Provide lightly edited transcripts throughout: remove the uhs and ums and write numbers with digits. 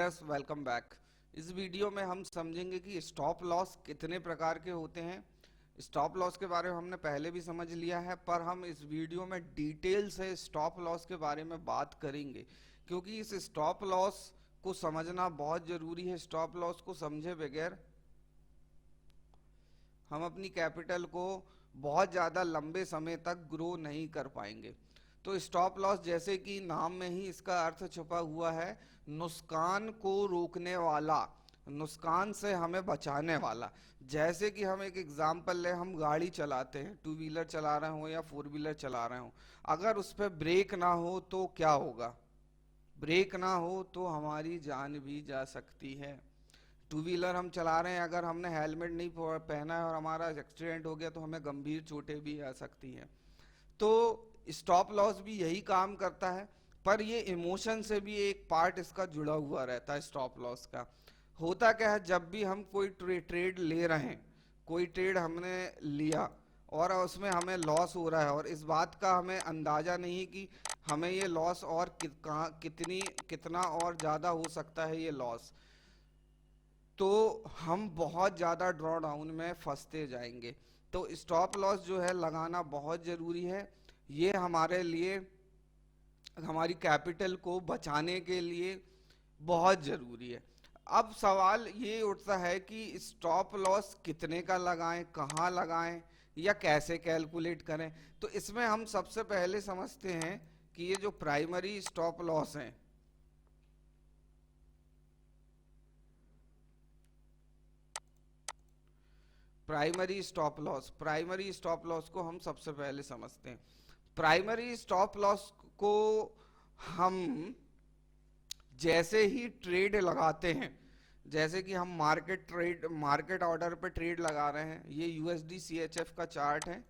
Traders welcome back. इस video में हम समझेंगे कि स्टॉप लॉस कितने प्रकार के होते हैं। स्टॉप लॉस के बारे में हमने पहले भी समझ लिया है, पर हम इस वीडियो में डिटेल से स्टॉप लॉस के बारे में बात करेंगे, क्योंकि इस स्टॉप लॉस को समझना बहुत ज़रूरी है। स्टॉप लॉस को समझे बगैर हम अपनी कैपिटल को बहुत ज़्यादा लंबे समय तक ग्रो नहीं कर पाएंगे। तो स्टॉप लॉस, जैसे कि नाम में ही इसका अर्थ छुपा हुआ है, नुकसान को रोकने वाला, नुकसान से हमें बचाने वाला। जैसे कि हम एक एग्जांपल ले, हम गाड़ी चलाते हैं, टू व्हीलर चला रहे हो या फोर व्हीलर चला रहे हो, अगर उस पर ब्रेक ना हो तो क्या होगा? ब्रेक ना हो तो हमारी जान भी जा सकती है। टू व्हीलर हम चला रहे हैं, अगर हमने हेलमेट नहीं पहना है और हमारा एक्सीडेंट हो गया तो हमें गंभीर चोटें भी आ सकती हैं। तो स्टॉप लॉस भी यही काम करता है, पर ये इमोशन से भी एक पार्ट इसका जुड़ा हुआ रहता है। स्टॉप लॉस का होता क्या है, जब भी हम कोई ट्रेड ले रहे हैं, कोई ट्रेड हमने लिया और उसमें हमें लॉस हो रहा है और इस बात का हमें अंदाजा नहीं है कि हमें ये लॉस और कितना और ज़्यादा हो सकता है ये लॉस, तो हम बहुत ज़्यादा ड्रॉ डाउन में फंसते जाएंगे। तो स्टॉप लॉस जो है लगाना बहुत ज़रूरी है। ये हमारे लिए, हमारी कैपिटल को बचाने के लिए बहुत ज़रूरी है। अब सवाल ये उठता है कि स्टॉप लॉस कितने का लगाएं, कहाँ लगाएं या कैसे कैलकुलेट करें। तो इसमें हम सबसे पहले समझते हैं कि ये जो प्राइमरी स्टॉप लॉस हैं, प्राइमरी स्टॉप लॉस को हम सबसे पहले समझते हैं। प्राइमरी स्टॉप लॉस को हम जैसे ही ट्रेड लगाते हैं, जैसे कि हम मार्केट ऑर्डर पे ट्रेड लगा रहे हैं, ये यूएसडी सीएचएफ का चार्ट है।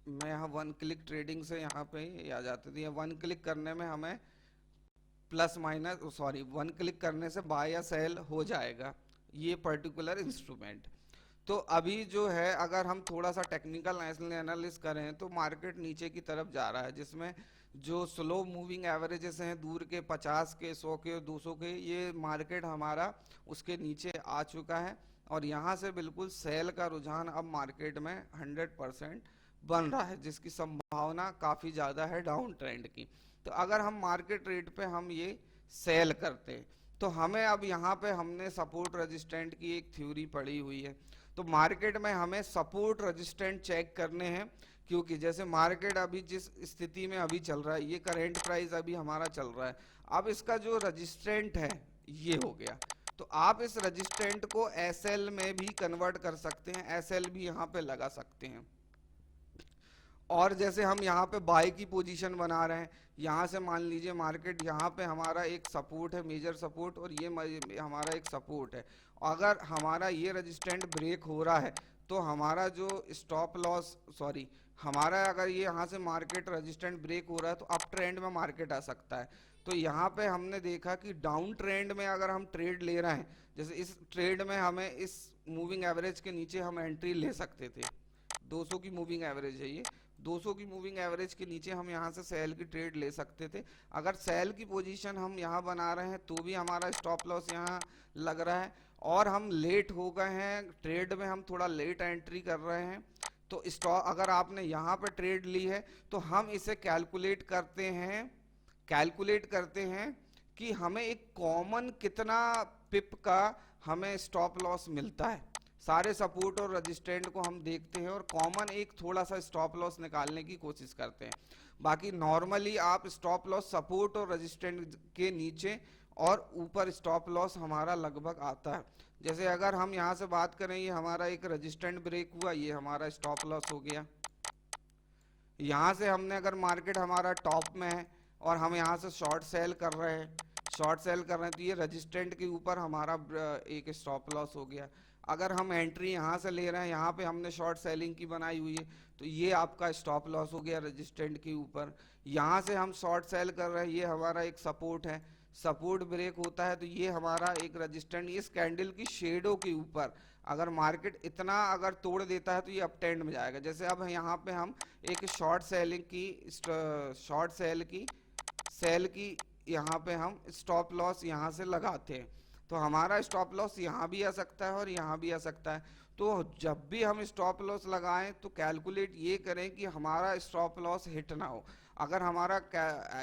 मैं यहाँ वन क्लिक ट्रेडिंग से यहाँ पे ही आ जाते थे। वन क्लिक करने में हमें वन क्लिक करने से बाय या सेल हो जाएगा ये पर्टिकुलर इंस्ट्रूमेंट। तो अभी जो है, अगर हम थोड़ा सा टेक्निकल एनालिसिस करें तो मार्केट नीचे की तरफ जा रहा है, जिसमें जो स्लो मूविंग एवरेजेस हैं दूर के 50 के 100 के 200 के, ये मार्केट हमारा उसके नीचे आ चुका है और यहाँ से बिल्कुल सेल का रुझान अब मार्केट में 100% बन रहा है, जिसकी संभावना काफ़ी ज़्यादा है डाउन ट्रेंड की। तो अगर हम मार्केट रेट पे हम ये सेल करते हैं तो हमें अब यहाँ पे हमने सपोर्ट रेजिस्टेंट की एक थ्योरी पढ़ी हुई है। तो मार्केट में हमें सपोर्ट रेजिस्टेंट चेक करने हैं, क्योंकि जैसे मार्केट अभी जिस स्थिति में अभी चल रहा है, ये करंट प्राइस अभी हमारा चल रहा है, अब इसका जो रेजिस्टेंट है ये हो गया। तो आप इस रेजिस्टेंट को एसएल में भी कन्वर्ट कर सकते हैं, एसएल भी यहाँ पे लगा सकते हैं। और जैसे हम यहाँ पे बाय की पोजीशन बना रहे हैं, यहाँ से मान लीजिए मार्केट यहाँ पे हमारा एक सपोर्ट है, मेजर सपोर्ट, और ये हमारा एक सपोर्ट है। अगर हमारा ये रेजिस्टेंट ब्रेक हो रहा है तो हमारा जो स्टॉप लॉस, हमारा अगर ये यहाँ से मार्केट रेजिस्टेंट ब्रेक हो रहा है तो अप ट्रेंड में मार्केट आ सकता है। तो यहाँ पे हमने देखा कि डाउन ट्रेंड में अगर हम ट्रेड ले रहे हैं, जैसे इस ट्रेड में हमें इस मूविंग एवरेज के नीचे हम एंट्री ले सकते थे, 200 की मूविंग एवरेज है ये, 200 की मूविंग एवरेज के नीचे हम यहाँ से सेल की ट्रेड ले सकते थे। अगर सेल की पोजीशन हम यहाँ बना रहे हैं तो भी हमारा स्टॉप लॉस यहाँ लग रहा है, और हम लेट हो गए हैं ट्रेड में, हम थोड़ा लेट एंट्री कर रहे हैं। तो स्टॉप, अगर आपने यहाँ पे ट्रेड ली है तो हम इसे कैलकुलेट करते हैं कि हमें एक कॉमन कितना पिप का हमें स्टॉप लॉस मिलता है। सारे सपोर्ट और रेजिस्टेंट को हम देखते हैं और कॉमन एक थोड़ा सा स्टॉप लॉस निकालने की कोशिश करते हैं। बाकी नॉर्मली आप स्टॉप लॉस सपोर्ट और रेजिस्टेंट के नीचे और ऊपर स्टॉप लॉस हमारा लगभग आता है। जैसे अगर हम यहाँ से बात करें, ये हमारा एक रेजिस्टेंट ब्रेक हुआ, ये हमारा स्टॉप लॉस हो गया। यहाँ से हमने, अगर मार्केट हमारा टॉप में है और हम यहाँ से शॉर्ट सेल कर रहे हैं तो ये रेजिस्टेंट के ऊपर हमारा एक स्टॉप लॉस हो गया। अगर हम एंट्री यहाँ से ले रहे हैं, यहाँ पे हमने शॉर्ट सेलिंग की बनाई हुई है, तो ये आपका स्टॉप लॉस हो गया रेजिस्टेंट के ऊपर। यहाँ से हम शॉर्ट सेल कर रहे हैं, ये हमारा एक सपोर्ट है, सपोर्ट ब्रेक होता है तो ये हमारा एक रेजिस्टेंट, इस कैंडल की शेडो के ऊपर अगर मार्केट इतना अगर तोड़ देता है तो ये अप ट्रेंड में जाएगा। जैसे अब यहाँ पे हम एक शॉर्ट सेल की यहाँ पे हम स्टॉप लॉस यहाँ से लगाते हैं, तो हमारा स्टॉप लॉस यहाँ भी आ सकता है और यहाँ भी आ सकता है। तो जब भी हम स्टॉप लॉस लगाएं तो कैलकुलेट ये करें कि हमारा स्टॉप लॉस हिट ना हो। अगर हमारा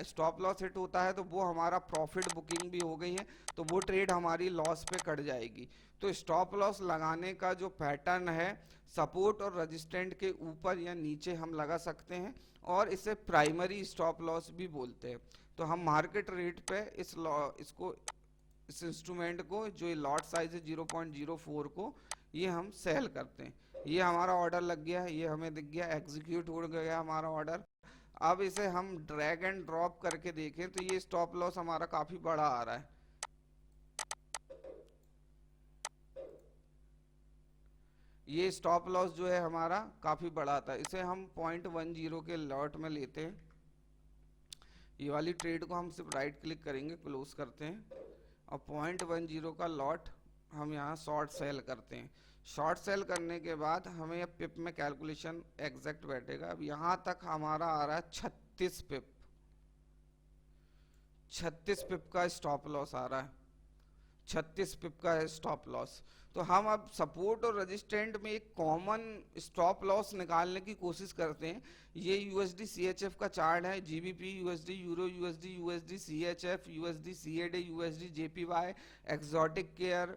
स्टॉप लॉस हिट होता है तो वो हमारा प्रॉफिट बुकिंग भी हो गई है, तो वो ट्रेड हमारी लॉस पे कट जाएगी। तो स्टॉप लॉस लगाने का जो पैटर्न है, सपोर्ट और रेजिस्टेंट के ऊपर या नीचे हम लगा सकते हैं, और इसे प्राइमरी स्टॉप लॉस भी बोलते हैं। तो हम मार्केट रेट पे इस इंस्ट्रूमेंट को, जो लॉट साइज है 0.04 को, ये हम सेल करते हैं। ये हमारा ऑर्डर लग गया है, ये हमें दिख गया, एग्जीक्यूट हो गया हमारा ऑर्डर। अब इसे हम ड्रैग एंड ड्रॉप करके देखें तो ये स्टॉप लॉस हमारा काफी बड़ा आ रहा है। ये स्टॉप लॉस जो है हमारा काफी बड़ा था। इसे हम 0.10 के लॉट में लेते हैं। ये वाली ट्रेड को हम सिर्फ राइट क्लिक करेंगे, क्लोज करते हैं, और 0.10 का लॉट हम यहाँ शॉर्ट सेल करते हैं। शॉर्ट सेल करने के बाद हमें अब पिप में कैलकुलेशन एग्जैक्ट बैठेगा। अब यहाँ तक हमारा आ रहा है 36 पिप, 36 पिप का स्टॉप लॉस आ रहा है, 36 पिप का है स्टॉप लॉस। तो हम अब सपोर्ट और रेजिस्टेंट में एक कॉमन स्टॉप लॉस निकालने की कोशिश करते हैं। ये यूएसडी सीएचएफ का चार्ट है, GBP USD, euro USD, USD CHF, USD CAD, USD JPY, exotic pair,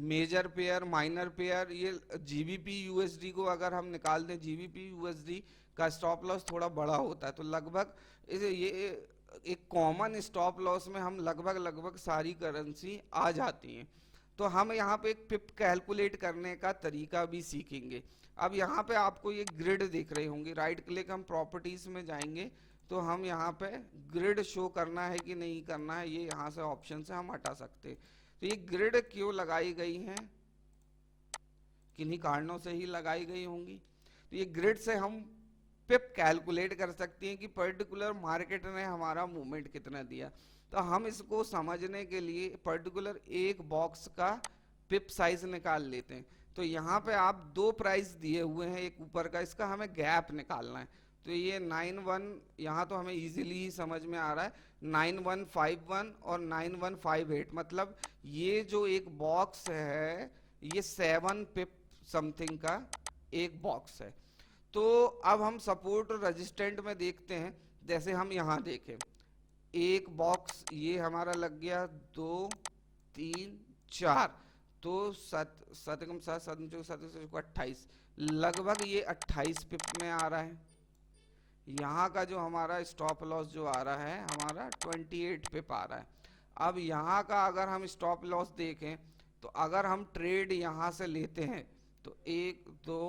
major pair, minor pair. ये जीबीपी यूएसडी को अगर हम निकाल दें, जीबीपी यूएसडी का स्टॉप लॉस थोड़ा बड़ा होता है, तो लगभग ये एक कॉमन स्टॉप लॉस में हम लगभग सारी करेंसी आ जाती हैं। तो हम यहाँ पे एक पिप कैलकुलेट करने का तरीका भी सीखेंगे। अब यहाँ पे आपको ये ग्रिड दिख रहे होंगे, राइट क्लिक हम प्रॉपर्टीज में जाएंगे, तो हम यहाँ पे ग्रिड शो करना है कि नहीं करना है, ये यहाँ से ऑप्शन से हम हटा सकते हैं। तो ये ग्रिड क्यों लगाई गई है, किन्हीं कारणों से ही लगाई गई होंगी। तो ये ग्रिड से हम पिप कैलकुलेट कर सकते हैं कि पर्टिकुलर मार्केट ने हमारा मूवमेंट कितना दिया। तो हम इसको समझने के लिए पर्टिकुलर एक बॉक्स का पिप साइज निकाल लेते हैं। तो यहाँ पे आप दो प्राइस दिए हुए हैं, एक ऊपर का, इसका हमें गैप निकालना है। तो ये 91, यहाँ तो हमें इजीली ही समझ में आ रहा है, 9151 और 9158, मतलब ये जो एक बॉक्स है ये 7 पिप समथिंग का एक बॉक्स है। तो अब हम सपोर्ट और रेजिस्टेंट में देखते हैं। जैसे हम यहाँ देखें, एक बॉक्स ये हमारा लग गया 2 3 4, तो 28, लगभग ये 28 पिप में आ रहा है। यहाँ का जो हमारा स्टॉप लॉस जो आ रहा है हमारा 28 पिप आ रहा है। अब यहाँ का अगर हम स्टॉप लॉस देखें, तो अगर हम ट्रेड यहाँ से लेते हैं तो 1 2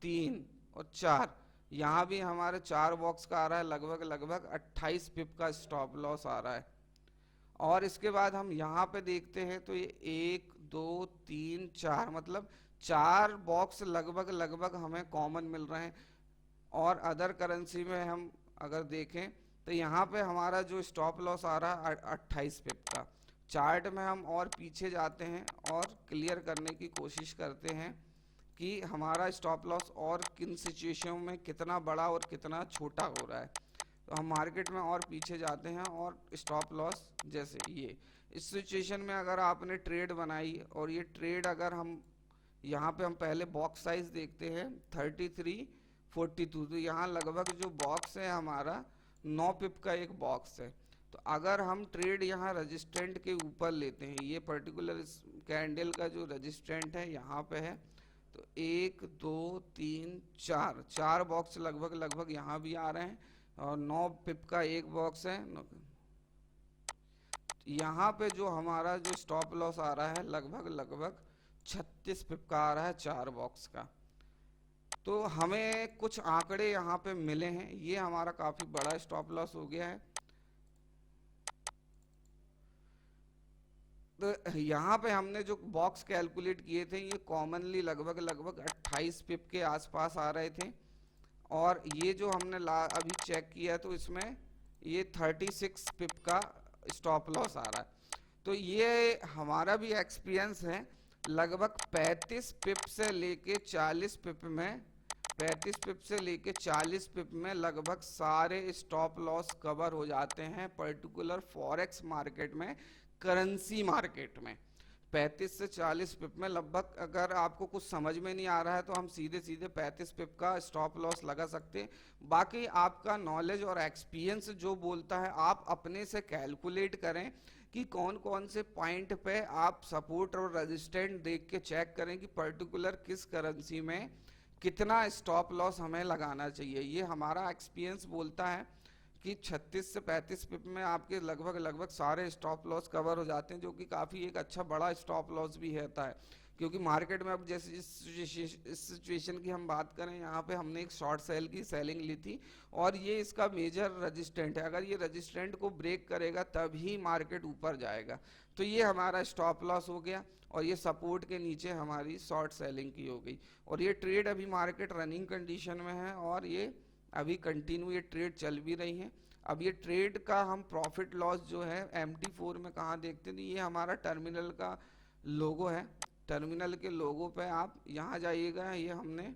3 और 4, यहाँ भी हमारे 4 बॉक्स का आ रहा है, लगभग 28 पिप का स्टॉप लॉस आ रहा है। और इसके बाद हम यहाँ पे देखते हैं तो ये 1 2 3 4, मतलब 4 बॉक्स लगभग हमें कॉमन मिल रहे हैं। और अदर करेंसी में हम अगर देखें तो यहाँ पे हमारा जो स्टॉप लॉस आ रहा है 28 पिप का। चार्ट में हम और पीछे जाते हैं और क्लियर करने की कोशिश करते हैं कि हमारा स्टॉप लॉस और किन सिचुएशनों में कितना बड़ा और कितना छोटा हो रहा है। तो हम मार्केट में और पीछे जाते हैं और स्टॉप लॉस, जैसे ये इस सिचुएशन में अगर आपने ट्रेड बनाई और ये ट्रेड अगर हम यहाँ पे हम पहले बॉक्स साइज देखते हैं 3342, तो यहाँ लगभग जो बॉक्स है हमारा 9 पिप का एक बॉक्स है। तो अगर हम ट्रेड यहाँ रेजिस्टेंट के ऊपर लेते हैं, ये पर्टिकुलर कैंडल का जो रेजिस्टेंट है यहाँ पे है, तो 1 2 3 4 बॉक्स लगभग यहाँ भी आ रहे हैं, और 9 पिप का एक बॉक्स है। यहाँ पे जो हमारा जो स्टॉप लॉस आ रहा है लगभग 36 पिप का आ रहा है 4 बॉक्स का। तो हमें कुछ आंकड़े यहाँ पे मिले हैं, ये हमारा काफी बड़ा स्टॉप लॉस हो गया है। तो यहाँ पे हमने जो बॉक्स कैलकुलेट किए थे ये कॉमनली लगभग 28 पिप के आसपास आ रहे थे, और ये जो हमने अभी चेक किया तो इसमें ये 36 पिप का स्टॉप लॉस आ रहा है। तो ये हमारा भी एक्सपीरियंस है, लगभग 35 पिप से लेके 40 पिप में 35 पिप से लेके 40 पिप में लगभग सारे स्टॉप लॉस कवर हो जाते हैं पर्टिकुलर फॉरेक्स मार्केट में, करेंसी मार्केट में। 35 से 40 पिप में लगभग, अगर आपको कुछ समझ में नहीं आ रहा है तो हम सीधे सीधे 35 पिप का स्टॉप लॉस लगा सकते हैं। बाकी आपका नॉलेज और एक्सपीरियंस जो बोलता है, आप अपने से कैलकुलेट करें कि कौन कौन से पॉइंट पे आप सपोर्ट और रेजिस्टेंट देख के चेक करें कि पर्टिकुलर किस करेंसी में कितना स्टॉप लॉस हमें लगाना चाहिए। ये हमारा एक्सपीरियंस बोलता है कि 36 से 35 पिप में आपके लगभग सारे स्टॉप लॉस कवर हो जाते हैं, जो कि काफ़ी एक अच्छा बड़ा स्टॉप लॉस भी रहता है। क्योंकि मार्केट में अब जैसे इस सिचुएशन की हम बात करें, यहाँ पे हमने एक शॉर्ट सेल की सेलिंग ली थी और ये इसका मेजर रेजिस्टेंट है। अगर ये रेजिस्टेंट को ब्रेक करेगा तभी मार्केट ऊपर जाएगा। तो ये हमारा स्टॉप लॉस हो गया और ये सपोर्ट के नीचे हमारी शॉर्ट सेलिंग की हो गई। और ये ट्रेड अभी मार्केट रनिंग कंडीशन में है और ये अभी कंटिन्यू ये ट्रेड चल भी रही है। अब ये ट्रेड का हम प्रॉफिट लॉस जो है MT4 में कहाँ देखते हैं, ये हमारा टर्मिनल का लोगो है। टर्मिनल के लोगो पे आप यहाँ जाइएगा, ये हमने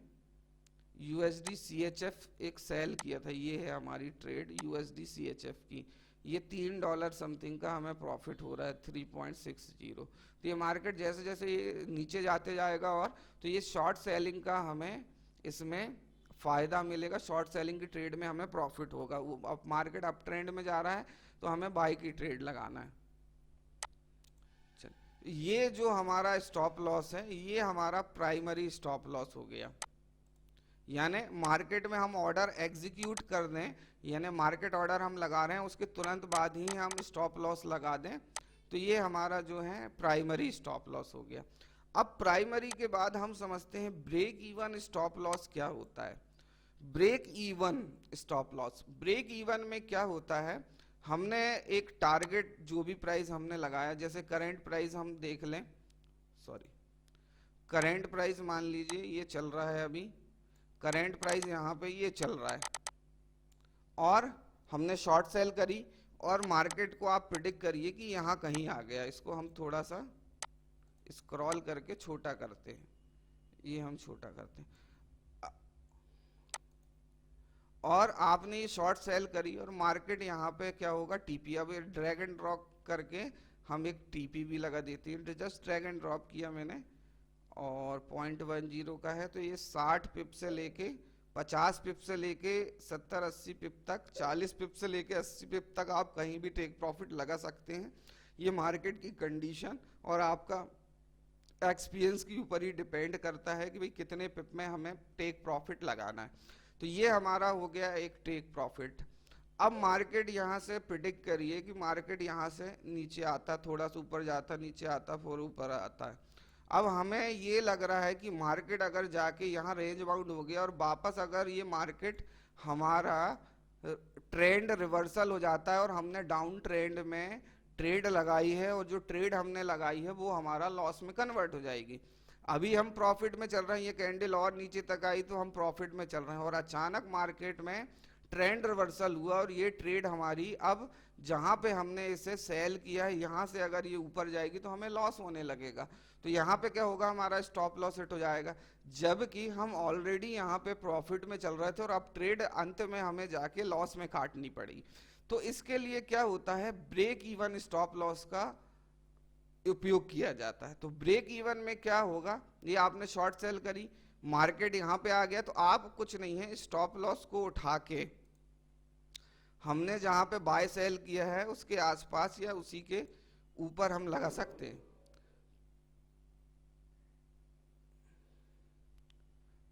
USD CHF एक सेल किया था, ये है हमारी ट्रेड USD CHF की। ये $3 समथिंग का हमें प्रॉफिट हो रहा है 3.60। तो ये मार्केट जैसे जैसे ये नीचे जाते जाएगा और तो ये शॉर्ट सेलिंग का हमें इसमें फ़ायदा मिलेगा, शॉर्ट सेलिंग की ट्रेड में हमें प्रॉफिट होगा। वो अब मार्केट अप ट्रेंड में जा रहा है तो हमें बाई की ट्रेड लगाना है। चल, ये जो हमारा स्टॉप लॉस है ये हमारा प्राइमरी स्टॉप लॉस हो गया। यानी मार्केट में हम ऑर्डर एग्जीक्यूट कर दें, यानी मार्केट ऑर्डर हम लगा रहे हैं उसके तुरंत बाद ही हम स्टॉप लॉस लगा दें, तो ये हमारा जो है प्राइमरी स्टॉप लॉस हो गया। अब प्राइमरी के बाद हम समझते हैं ब्रेक इवन स्टॉप लॉस क्या होता है। Break even stop loss, break even में क्या होता है, हमने एक टारगेट जो भी प्राइस हमने लगाया, जैसे करंट प्राइस हम देख लें, करंट प्राइस मान लीजिए ये चल रहा है, अभी करंट प्राइस यहाँ पे ये चल रहा है और हमने शॉर्ट सेल करी और मार्केट को आप प्रिडिक्ट करिए कि यहाँ कहीं आ गया। इसको हम थोड़ा सा स्क्रॉल करके छोटा करते हैं, ये हम छोटा करते हैं और आपने ये शॉर्ट सेल करी और मार्केट यहाँ पे क्या होगा, टीपी। अब ये ड्रैग एंड ड्रॉप करके हम एक टीपी भी लगा देते हैं, जस्ट ड्रैग एंड ड्रॉप किया मैंने और 0.10 का है, तो ये 60 पिप से लेके 50 पिप से लेके 70-80 पिप तक, 40 पिप से लेके 80 पिप तक आप कहीं भी टेक प्रॉफिट लगा सकते हैं। ये मार्केट की कंडीशन और आपका एक्सपीरियंस के ऊपर ही डिपेंड करता है कि भाई कितने पिप में हमें टेक प्रॉफिट लगाना है। तो ये हमारा हो गया एक टेक प्रॉफिट। अब मार्केट यहाँ से प्रिडिक्ट करिए कि मार्केट यहाँ से नीचे आता, थोड़ा सा ऊपर जाता, नीचे आता, फिर ऊपर आता है। अब हमें ये लग रहा है कि मार्केट अगर जाके यहाँ रेंज बाउंड हो गया और वापस अगर ये मार्केट हमारा ट्रेंड रिवर्सल हो जाता है और हमने डाउन ट्रेंड में ट्रेड लगाई है और जो ट्रेड हमने लगाई है वो हमारा लॉस में कन्वर्ट हो जाएगी। अभी हम प्रॉफिट में चल रहे हैं, ये कैंडल और नीचे तक आई तो हम प्रॉफिट में चल रहे हैं और अचानक मार्केट में ट्रेंड रिवर्सल हुआ और ये ट्रेड हमारी अब जहां पे हमने इसे सेल किया है यहाँ से अगर ये ऊपर जाएगी तो हमें लॉस होने लगेगा। तो यहाँ पे क्या होगा, हमारा स्टॉप लॉस हिट हो जाएगा, जबकि हम ऑलरेडी यहाँ पे प्रॉफिट में चल रहे थे और अब ट्रेड अंत में हमें जाके लॉस में काटनी पड़ी। तो इसके लिए क्या होता है, ब्रेक इवन स्टॉप लॉस का उपयोग किया जाता है। तो ब्रेक इवन में क्या होगा, ये आपने शॉर्ट सेल करी, मार्केट यहाँ पे आ गया तो आप कुछ नहीं है, स्टॉप लॉस को उठा के हमने जहां पे बाय सेल किया है उसके आसपास या उसी के ऊपर हम लगा सकते हैं।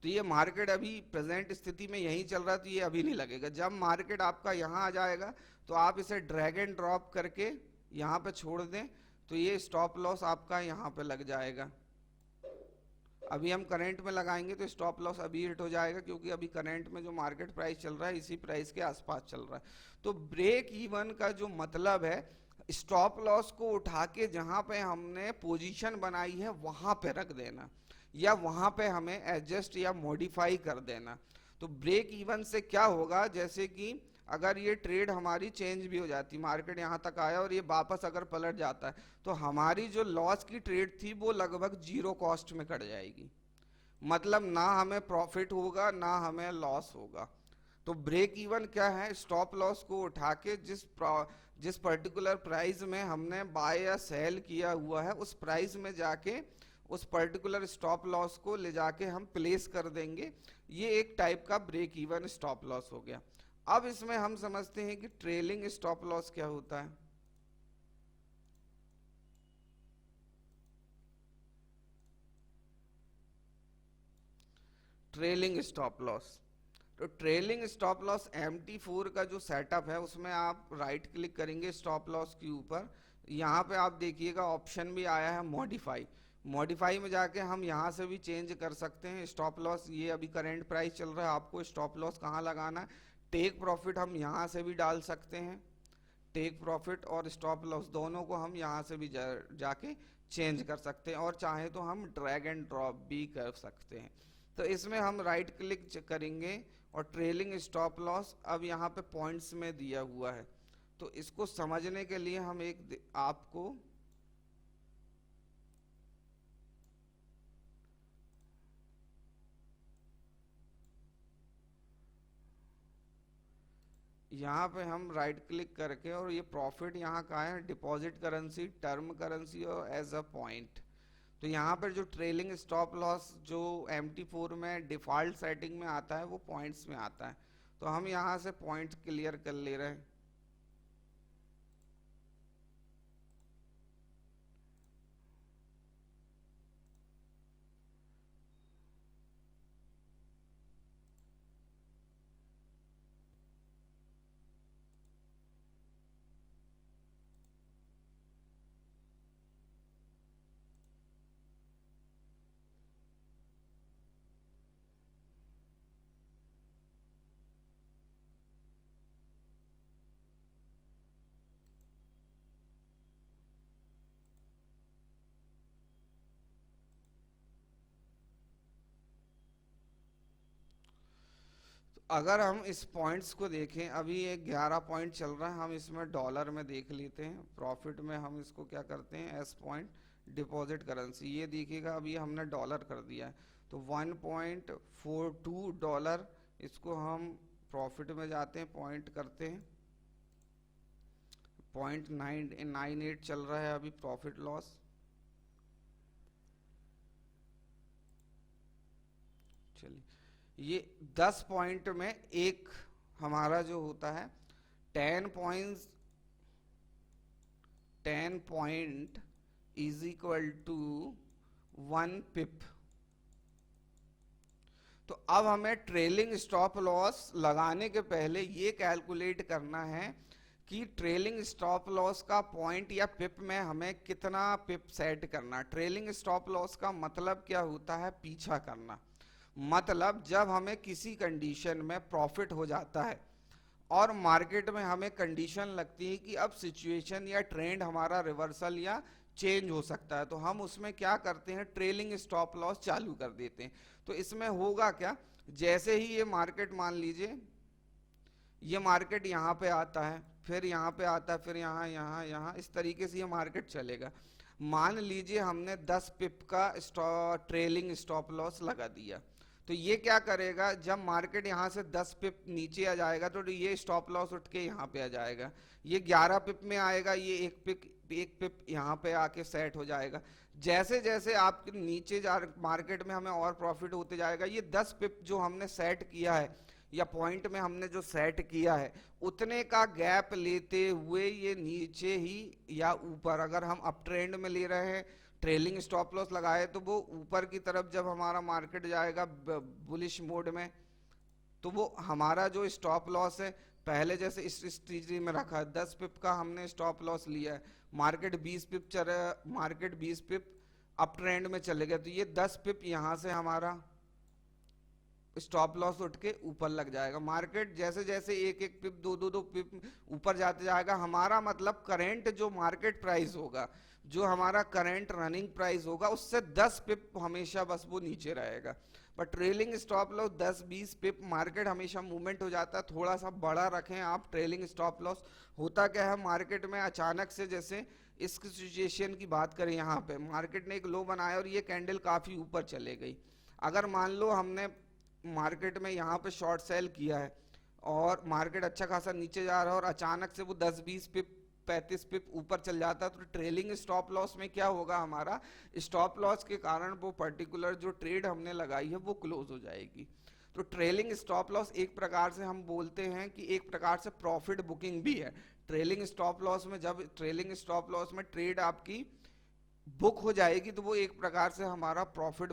तो ये मार्केट अभी प्रेजेंट स्थिति में यही चल रहा है तो ये अभी नहीं लगेगा। जब मार्केट आपका यहाँ आ जाएगा तो आप इसे ड्रैग एंड ड्रॉप करके यहाँ पे छोड़ दें तो ये स्टॉप लॉस आपका यहाँ पे लग जाएगा। अभी हम करंट में लगाएंगे तो स्टॉप लॉस अभी हिट हो जाएगा क्योंकि अभी करंट में जो मार्केट प्राइस चल रहा है इसी प्राइस के आसपास चल रहा है। तो ब्रेक इवन का जो मतलब है, स्टॉप लॉस को उठा के जहां पे हमने पोजीशन बनाई है वहां पे रख देना या वहां पे हमें एडजस्ट या मॉडिफाई कर देना। तो ब्रेक इवन से क्या होगा, जैसे कि अगर ये ट्रेड हमारी चेंज भी हो जाती, मार्केट यहाँ तक आया और ये वापस अगर पलट जाता है तो हमारी जो लॉस की ट्रेड थी वो लगभग जीरो कॉस्ट में कट जाएगी। मतलब ना हमें प्रॉफिट होगा ना हमें लॉस होगा। तो ब्रेक इवन क्या है, स्टॉप लॉस को उठा के जिस पर्टिकुलर प्राइस में हमने बाय या सेल किया हुआ है उस प्राइस में जाके उस पर्टिकुलर स्टॉप लॉस को ले जाके हम प्लेस कर देंगे। ये एक टाइप का ब्रेक इवन स्टॉप लॉस हो गया। अब इसमें हम समझते हैं कि ट्रेलिंग स्टॉप लॉस क्या होता है। ट्रेलिंग स्टॉप लॉस, तो ट्रेलिंग स्टॉप लॉस MT4 का जो सेटअप है उसमें आप राइट क्लिक करेंगे स्टॉप लॉस के ऊपर। यहाँ पे आप देखिएगा ऑप्शन भी आया है मॉडिफाई। मॉडिफाई में जाके हम यहाँ से भी चेंज कर सकते हैं स्टॉप लॉस। ये अभी करंट प्राइस चल रहा है, आपको स्टॉप लॉस कहाँ लगाना है। टेक प्रॉफिट हम यहाँ से भी डाल सकते हैं, टेक प्रॉफिट और स्टॉप लॉस दोनों को हम यहाँ से भी जाके चेंज कर सकते हैं, और चाहे तो हम ड्रैग एंड ड्रॉप भी कर सकते हैं। तो इसमें हम राइट क्लिक करेंगे और ट्रेलिंग स्टॉप लॉस अब यहाँ पे पॉइंट्स में दिया हुआ है। तो इसको समझने के लिए हम आपको यहाँ पे हम राइट क्लिक करके, और ये प्रॉफिट यहाँ का है डिपॉजिट करेंसी, टर्म करेंसी और एज अ पॉइंट। तो यहाँ पर जो ट्रेलिंग स्टॉप लॉस जो MT4 में डिफॉल्ट सेटिंग में आता है वो पॉइंट्स में आता है। तो हम यहाँ से पॉइंट क्लियर कर ले रहे हैं। अगर हम इस पॉइंट्स को देखें, अभी ये 11 पॉइंट चल रहा है, हम इसमें डॉलर में देख लेते हैं। प्रॉफिट में हम इसको क्या करते हैं, एस पॉइंट डिपॉजिट करेंसी, ये देखिएगा अभी हमने डॉलर कर दिया है। तो 1.42 डॉलर, इसको हम प्रॉफिट में जाते हैं, पॉइंट करते हैं, 0.998 चल रहा है अभी प्रॉफिट लॉस। चलिए, ये 10 पॉइंट में एक हमारा जो होता है 10 पॉइंट इज इक्वल टू 1 पिप। तो अब हमें ट्रेलिंग स्टॉप लॉस लगाने के पहले ये कैलकुलेट करना है कि ट्रेलिंग स्टॉप लॉस का पॉइंट या पिप में हमें कितना पिप सेट करना। ट्रेलिंग स्टॉप लॉस का मतलब क्या होता है, पीछा करना। मतलब जब हमें किसी कंडीशन में प्रॉफिट हो जाता है और मार्केट में हमें कंडीशन लगती है कि अब सिचुएशन या ट्रेंड हमारा रिवर्सल या चेंज हो सकता है, तो हम उसमें क्या करते हैं, ट्रेलिंग स्टॉप लॉस चालू कर देते हैं। तो इसमें होगा क्या, जैसे ही ये मार्केट, मान लीजिए ये मार्केट यहाँ पे आता है, फिर यहाँ पे आता है, फिर यहाँ यहाँ यहाँ, इस तरीके से ये मार्केट चलेगा। मान लीजिए हमने 10 पिप का ट्रेलिंग स्टॉप लॉस लगा दिया, तो ये क्या करेगा, जब मार्केट यहाँ से 10 पिप नीचे आ जाएगा तो ये स्टॉप लॉस उठ के यहाँ पे आ जाएगा। ये 11 पिप में आएगा, ये एक पिप यहाँ पे आके सेट हो जाएगा। जैसे जैसे आप नीचे जा मार्केट में हमें और प्रॉफिट होते जाएगा, ये 10 पिप जो हमने सेट किया है या पॉइंट में हमने जो सेट किया है उतने का गैप लेते हुए ये नीचे ही या ऊपर, अगर हम अप ट्रेंड में ले रहे हैं ट्रेलिंग स्टॉप लॉस लगाए, तो वो ऊपर की तरफ जब हमारा मार्केट जाएगा बुलिश मोड में, तो वो हमारा जो स्टॉप लॉस है पहले जैसे इस स्थिति में रखा है, 10 पिप का हमने स्टॉप लॉस लिया है, मार्केट 20 पिप चल रहा है, मार्केट 20 पिप अप ट्रेंड में चले गए, तो ये 10 पिप यहाँ से हमारा स्टॉप लॉस उठ के ऊपर लग जाएगा। मार्केट जैसे जैसे एक एक पिप दो पिप ऊपर जाते जाएगा, हमारा मतलब करेंट जो मार्केट प्राइस होगा, जो हमारा करंट रनिंग प्राइस होगा, उससे 10 पिप हमेशा बस वो नीचे रहेगा। But trailing stop loss 10-20 pip, market हमेशा मूवमेंट हो जाता है, थोड़ा सा बड़ा रखें आप ट्रेलिंग स्टॉप लॉस। होता क्या है, मार्केट में अचानक से, जैसे इस सिचुएशन की बात करें, यहाँ पे मार्केट ने एक लो बनाया और ये कैंडल काफी ऊपर चले गई, अगर मान लो हमने मार्केट में यहाँ पे शॉर्ट सेल किया है और मार्केट अच्छा खासा नीचे जा रहा है और अचानक से वो 10-20 पिप 35 पिप ऊपर चल जाता है, तो ट्रेलिंग स्टॉप लॉस में क्या होगा, हमारा स्टॉप लॉस के कारण वो पर्टिकुलर जो ट्रेड हमने लगाई है वो क्लोज हो जाएगी। तो ट्रेलिंग स्टॉप लॉस एक प्रकार से हम बोलते हैं कि एक प्रकार से प्रॉफिट बुकिंग भी है। ट्रेलिंग स्टॉप लॉस में, जब ट्रेलिंग स्टॉप लॉस में ट्रेड आपकी बुक हो जाएगी तो वो एक प्रकार से हमारा प्रॉफिट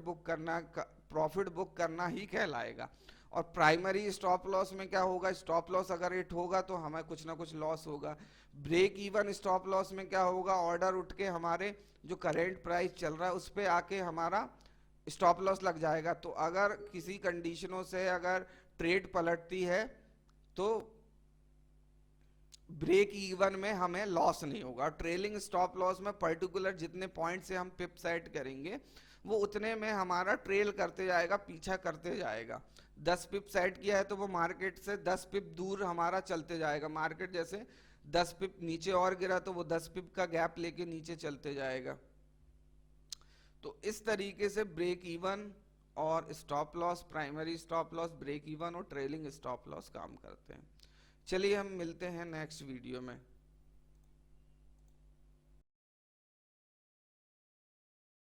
बुक करना ही कहलाएगा। और प्राइमरी स्टॉप लॉस में क्या होगा, स्टॉप लॉस अगर हिट होगा तो हमें कुछ ना कुछ लॉस होगा। ब्रेक इवन स्टॉप लॉस में क्या होगा, ऑर्डर उठ के हमारे जो करेंट प्राइस चल रहा है उस पे आके हमारा स्टॉप लॉस लग जाएगा। तो अगर किसी कंडीशनों से अगर ट्रेड पलटती है तो ब्रेक इवन में हमें लॉस नहीं होगा। ट्रेलिंग स्टॉप लॉस में पर्टिकुलर जितने पॉइंट से हम पिप सेट करेंगे वो उतने में हमारा ट्रेल करते जाएगा, पीछा करते जाएगा। 10 पिप सेट किया है तो वो मार्केट से 10 पिप दूर हमारा चलते जाएगा। मार्केट जैसे 10 पिप नीचे और गिरा तो वो 10 पिप का गैप लेके नीचे चलते जाएगा। तो इस तरीके से ब्रेक इवन और stop loss, primary stop loss, break even और ट्रेलिंग स्टॉप लॉस काम करते हैं। चलिए हम मिलते हैं नेक्स्ट वीडियो में।